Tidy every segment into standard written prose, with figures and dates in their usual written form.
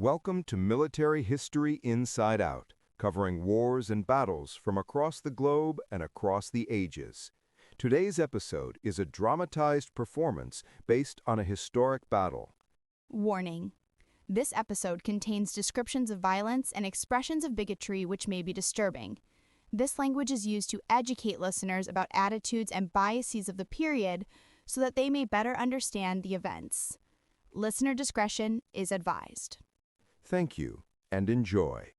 Welcome to Military History Inside Out, covering wars and battles from across the globe and across the ages. Today's episode is a dramatized performance based on a historic battle. Warning. This episode contains descriptions of violence and expressions of bigotry which may be disturbing. This language is used to educate listeners about attitudes and biases of the period so that they may better understand the events. Listener discretion is advised. Thank you, and enjoy.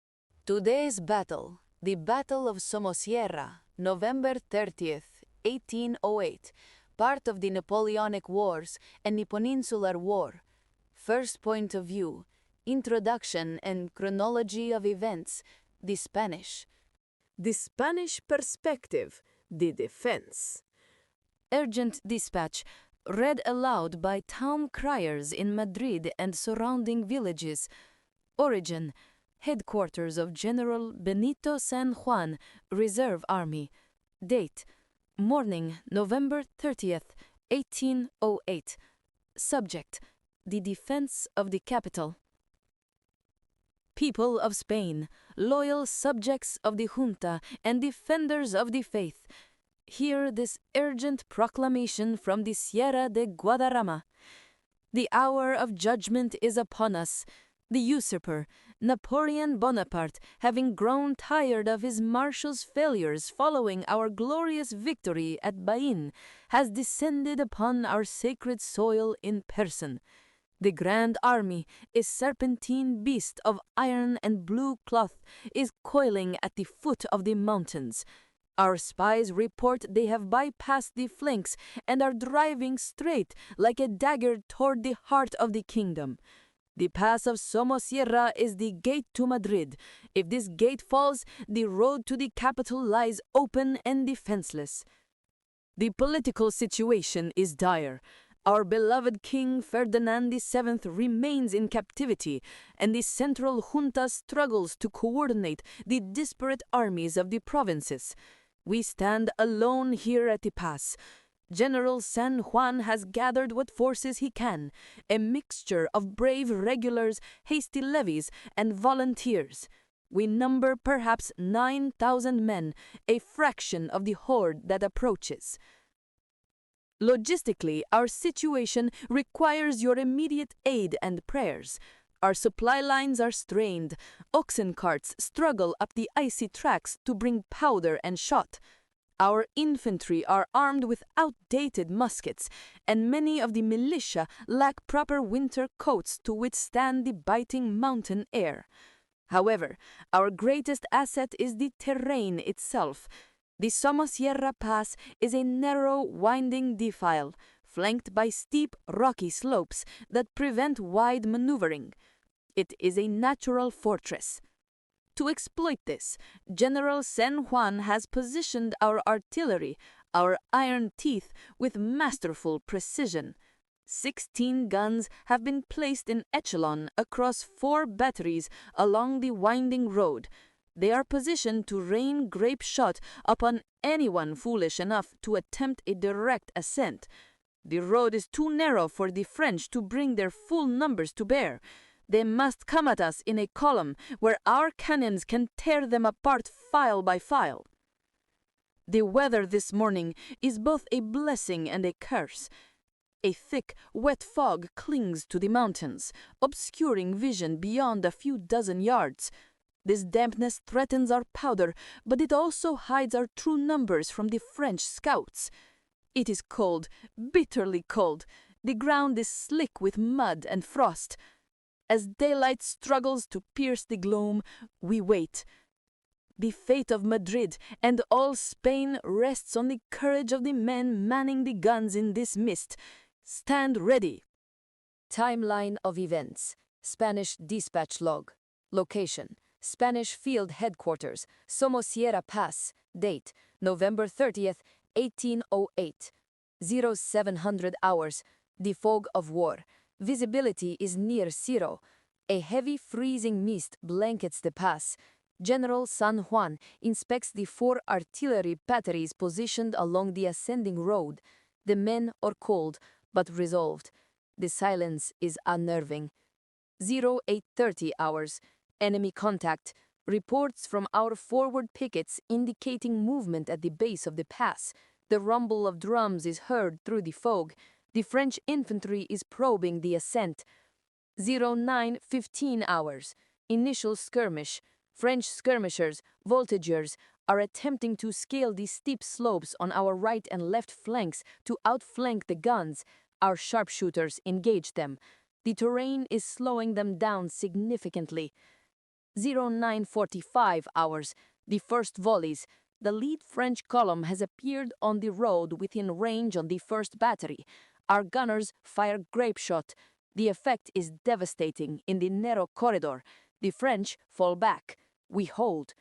Today's battle, the Battle of Somosierra, November 30th, 1808, part of the Napoleonic Wars and the Peninsular War. First point of view, introduction and chronology of events, the Spanish. The Spanish perspective, the defense. Urgent dispatch, read aloud by town criers in Madrid and surrounding villages. Origin, headquarters of General Benito San Juan, Reserve Army. Date, morning, November 30th, 1808. Subject, the defense of the capital. People of Spain, loyal subjects of the junta and defenders of the faith, hear this urgent proclamation from the Sierra de Guadarrama. The hour of judgment is upon us. The usurper, Napoleon Bonaparte, having grown tired of his marshal's failures following our glorious victory at Bain, has descended upon our sacred soil in person. The grand army, a serpentine beast of iron and blue cloth, is coiling at the foot of the mountains. Our spies report they have bypassed the flanks and are driving straight like a dagger toward the heart of the kingdom. The pass of Somosierra is the gate to Madrid. If this gate falls, the road to the capital lies open and defenseless. The political situation is dire. Our beloved King Ferdinand VII remains in captivity, and the central junta struggles to coordinate the disparate armies of the provinces. We stand alone here at the pass. General San Juan has gathered what forces he can, a mixture of brave regulars, hasty levies, and volunteers. We number perhaps 9,000 men, a fraction of the horde that approaches. Logistically, our situation requires your immediate aid and prayers. Our supply lines are strained. Oxen carts struggle up the icy tracks to bring powder and shot. Our infantry are armed with outdated muskets, and many of the militia lack proper winter coats to withstand the biting mountain air. However, our greatest asset is the terrain itself. The Somosierra Pass is a narrow, winding defile, flanked by steep, rocky slopes that prevent wide maneuvering. It is a natural fortress. To exploit this, General San Juan has positioned our artillery, our iron teeth, with masterful precision. 16 guns have been placed in echelon across 4 batteries along the winding road. They are positioned to rain grape shot upon anyone foolish enough to attempt a direct ascent. The road is too narrow for the French to bring their full numbers to bear. They must come at us in a column where our cannons can tear them apart file by file. The weather this morning is both a blessing and a curse. A thick, wet fog clings to the mountains, obscuring vision beyond a few dozen yards. This dampness threatens our powder, but it also hides our true numbers from the French scouts. It is cold, bitterly cold. The ground is slick with mud and frost. As daylight struggles to pierce the gloom, we wait. The fate of Madrid and all Spain rests on the courage of the men manning the guns in this mist. Stand ready. Timeline of events. Spanish dispatch log. Location, Spanish Field Headquarters, Somosierra Pass. Date, November 30th, 1808. 0700 hours. The fog of war. Visibility is near zero. A heavy freezing mist blankets the pass. General San Juan inspects the 4 artillery batteries positioned along the ascending road. The men are cold, but resolved. The silence is unnerving. 0830 hours. Enemy contact. Reports from our forward pickets indicating movement at the base of the pass. The rumble of drums is heard through the fog. The French infantry is probing the ascent. 0915 hours. Initial skirmish. French skirmishers, voltigeurs, are attempting to scale the steep slopes on our right and left flanks to outflank the guns. Our sharpshooters engage them. The terrain is slowing them down significantly. 0945 hours. The first volleys. The lead French column has appeared on the road within range on the first battery. Our gunners fire grape shot. The effect is devastating in the narrow corridor. The French fall back. We hold.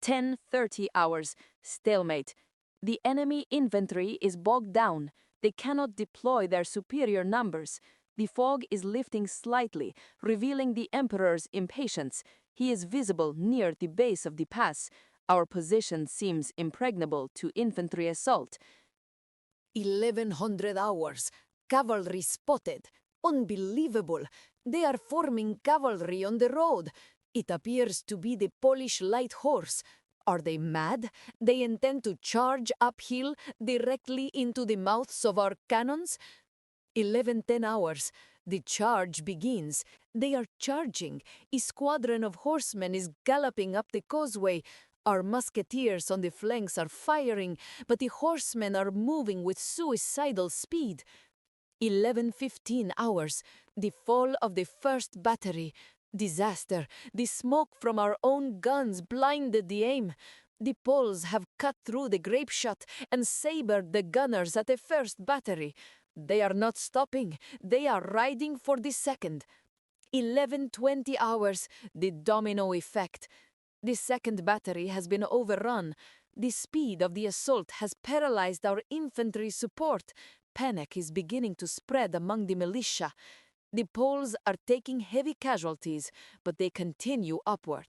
10:30 hours. Stalemate. The enemy infantry is bogged down. They cannot deploy their superior numbers. The fog is lifting slightly, revealing the Emperor's impatience. He is visible near the base of the pass. Our position seems impregnable to infantry assault. 1100 hours. Cavalry spotted. Unbelievable. They are forming cavalry on the road. It appears to be the Polish light horse. Are they mad? They intend to charge uphill directly into the mouths of our cannons? 1110 hours. The charge begins. They are charging. A squadron of horsemen is galloping up the causeway. Our musketeers on the flanks are firing, but the horsemen are moving with suicidal speed. 1115 hours. The fall of the first battery. Disaster. The smoke from our own guns blinded the aim. The Poles have cut through the grape shot and sabred the gunners at the first battery. They are not stopping. They are riding for the second. 1120 hours. The domino effect. The second battery has been overrun. The speed of the assault has paralyzed our infantry support. Panic is beginning to spread among the militia. The Poles are taking heavy casualties, but they continue upward.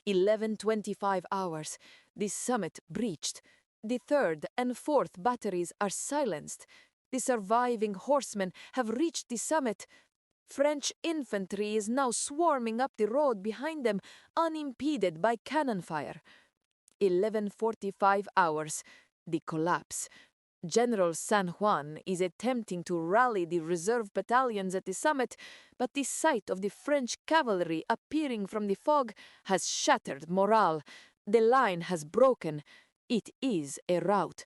1125 hours. The summit breached. The third and fourth batteries are silenced. The surviving horsemen have reached the summit. French infantry is now swarming up the road behind them, unimpeded by cannon fire. 1145 hours. The collapse. General San Juan is attempting to rally the reserve battalions at the summit, but the sight of the French cavalry appearing from the fog has shattered morale. The line has broken. It is a rout.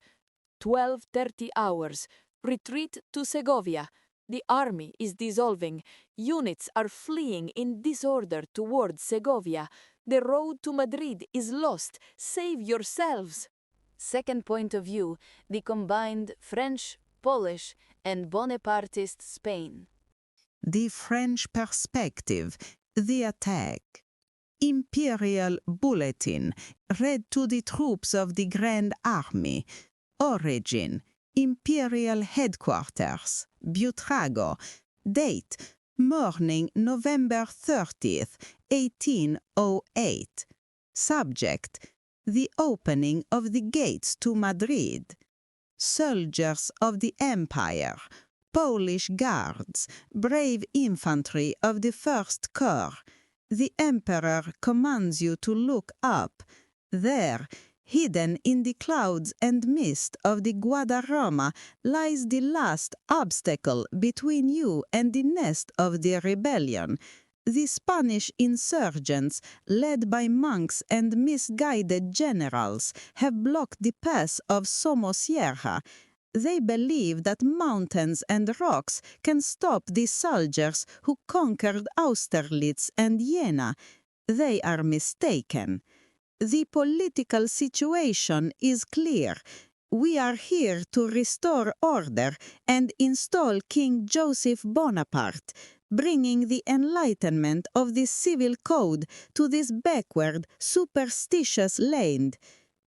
1230 hours. Retreat to Segovia. The army is dissolving. Units are fleeing in disorder towards Segovia. The road to Madrid is lost. Save yourselves. Second point of view, the combined French, Polish, and Bonapartist Spain. The French perspective, the attack. Imperial Bulletin, read to the troops of the Grand Army. Origin, Imperial Headquarters, Butrago. Date, morning, November 30th, 1808. Subject, the opening of the gates to Madrid. Soldiers of the Empire, Polish guards, brave infantry of the First Corps. The Emperor commands you to look up. There, hidden in the clouds and mist of the Guadarrama, lies the last obstacle between you and the nest of the rebellion. The Spanish insurgents, led by monks and misguided generals, have blocked the pass of Somosierra. They believe that mountains and rocks can stop the soldiers who conquered Austerlitz and Jena. They are mistaken. The political situation is clear. We are here to restore order and install King Joseph Bonaparte, bringing the enlightenment of the civil code to this backward, superstitious land.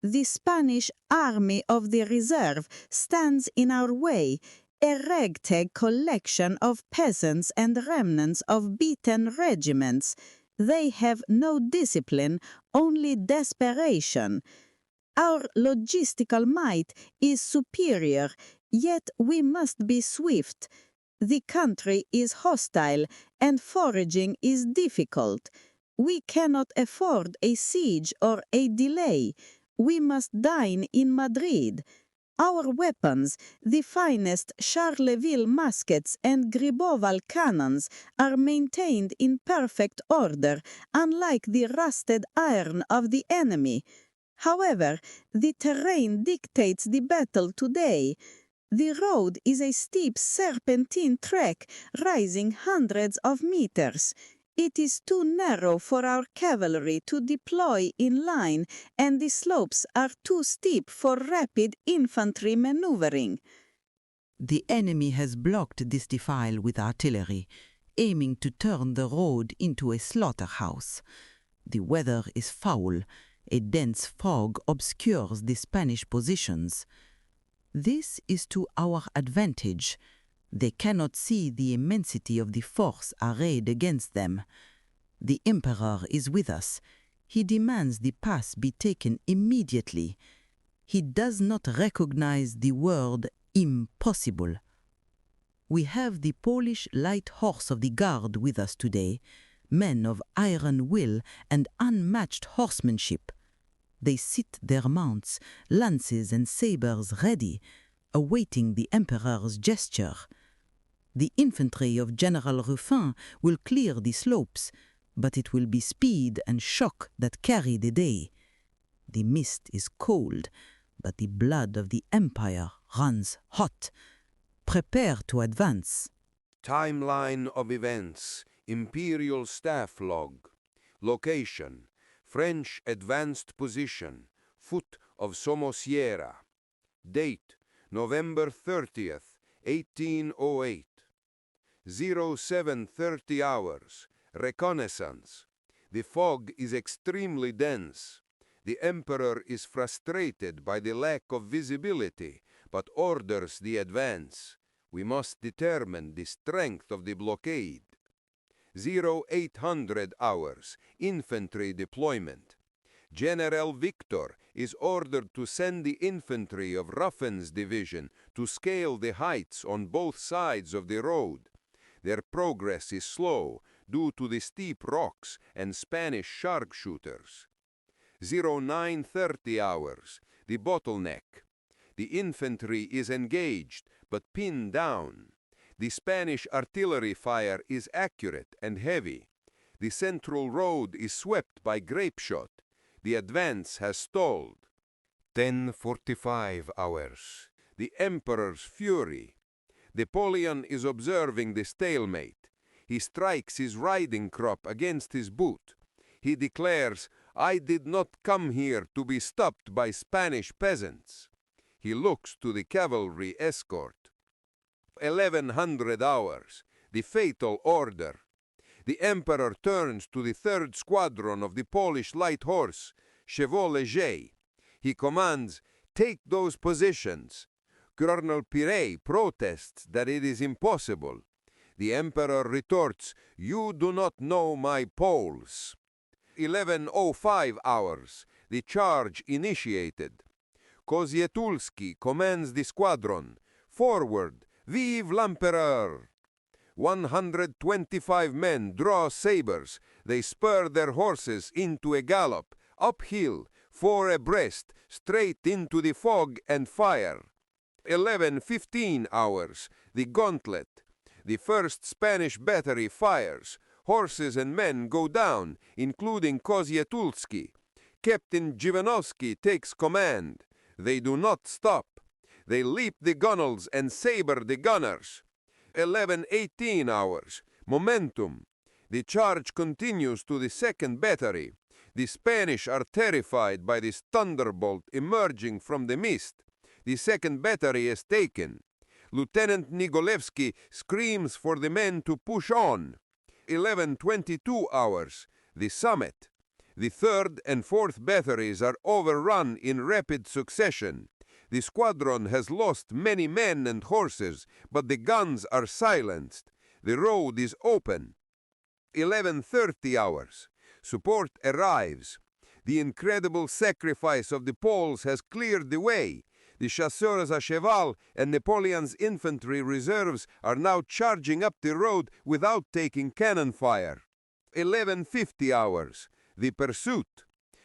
The Spanish Army of the Reserve stands in our way, a ragtag collection of peasants and remnants of beaten regiments. They have no discipline, only desperation. Our logistical might is superior, yet we must be swift. The country is hostile, and foraging is difficult. We cannot afford a siege or a delay. We must dine in Madrid. Our weapons, the finest Charleville muskets and Griboval cannons, are maintained in perfect order, unlike the rusted iron of the enemy. However, the terrain dictates the battle today. The road is a steep serpentine trek rising hundreds of meters. It is too narrow for our cavalry to deploy in line, and the slopes are too steep for rapid infantry maneuvering. The enemy has blocked this defile with artillery, aiming to turn the road into a slaughterhouse. The weather is foul. A dense fog obscures the Spanish positions. This is to our advantage. They cannot see the immensity of the force arrayed against them. The Emperor is with us. He demands the pass be taken immediately. He does not recognize the word impossible. We have the Polish light horse of the Guard with us today, men of iron will and unmatched horsemanship. They sit their mounts, lances and sabers ready, awaiting the Emperor's gesture. The infantry of General Ruffin will clear the slopes, but it will be speed and shock that carry the day. The mist is cold, but the blood of the Empire runs hot. Prepare to advance. Timeline of events, Imperial Staff Log. Location, French advanced position, foot of Somosierra. Date, November 30th, 1808. 0730 hours, reconnaissance. The fog is extremely dense. The Emperor is frustrated by the lack of visibility, but orders the advance. We must determine the strength of the blockade. 0800 hours, infantry deployment. General Victor is ordered to send the infantry of Ruffin's division to scale the heights on both sides of the road. Their progress is slow due to the steep rocks and Spanish sharpshooters. 0930 hours, the bottleneck. The infantry is engaged but pinned down. The Spanish artillery fire is accurate and heavy. The central road is swept by grapeshot. The advance has stalled. 1045 hours, the Emperor's fury. Napoleon is observing the stalemate. He strikes his riding crop against his boot. He declares, "I did not come here to be stopped by Spanish peasants." He looks to the cavalry escort. 1100 hours, the fatal order. The Emperor turns to the 3rd Squadron of the Polish Light Horse, Chevaux Légers. He commands, "Take those positions." Colonel Piret protests that it is impossible. The Emperor retorts, "You do not know my Poles." 1105 hours, the charge initiated. Kozietulski commands the squadron. "Forward! Vive l'Empereur!" 125 men draw sabers. They spur their horses into a gallop, uphill, 4 abreast, straight into the fog and fire. 11:15 hours, the gauntlet. The 1st Spanish battery fires. Horses and men go down, including Kozietulski. Captain Jivanovsky takes command. They do not stop. They leap the gunwales and saber the gunners. 11:18 hours, momentum. The charge continues to the 2nd battery. The Spanish are terrified by this thunderbolt emerging from the mist. The 2nd battery is taken. Lieutenant Nigolevsky screams for the men to push on. 11:22 hours, the summit. The 3rd and 4th batteries are overrun in rapid succession. The squadron has lost many men and horses, but the guns are silenced. The road is open. 11:30 hours. Support arrives. The incredible sacrifice of the Poles has cleared the way. The chasseurs à cheval and Napoleon's infantry reserves are now charging up the road without taking cannon fire. 11:50 hours. The pursuit.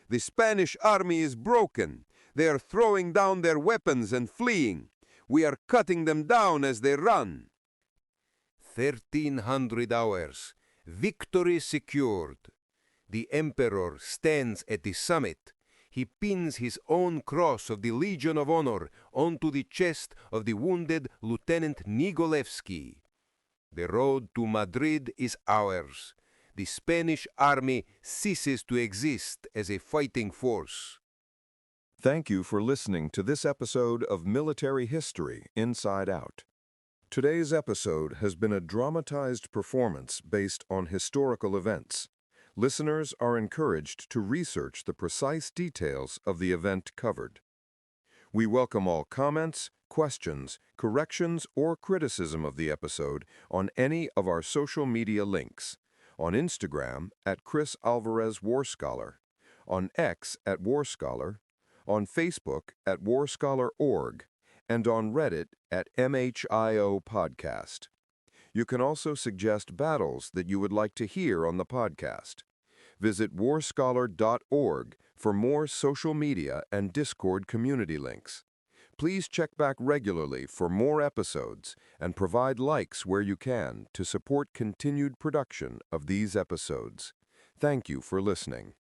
The Spanish army is broken. They are throwing down their weapons and fleeing. We are cutting them down as they run. 1300 hours. Victory secured. The emperor stands at the summit. He pins his own cross of the Legion of Honor onto the chest of the wounded Lieutenant Nigolevsky. The road to Madrid is ours. The Spanish army ceases to exist as a fighting force. Thank you for listening to this episode of Military History Inside Out. Today's episode has been a dramatized performance based on historical events. Listeners are encouraged to research the precise details of the event covered. We welcome all comments, questions, corrections, or criticism of the episode on any of our social media links. On Instagram at Chris Alvarez War Scholar, on X at War Scholar, on Facebook at warscholar.org, and on Reddit at MHIO Podcast. You can also suggest battles that you would like to hear on the podcast. Visit warscholar.org for more social media and Discord community links. Please check back regularly for more episodes and provide likes where you can to support continued production of these episodes. Thank you for listening.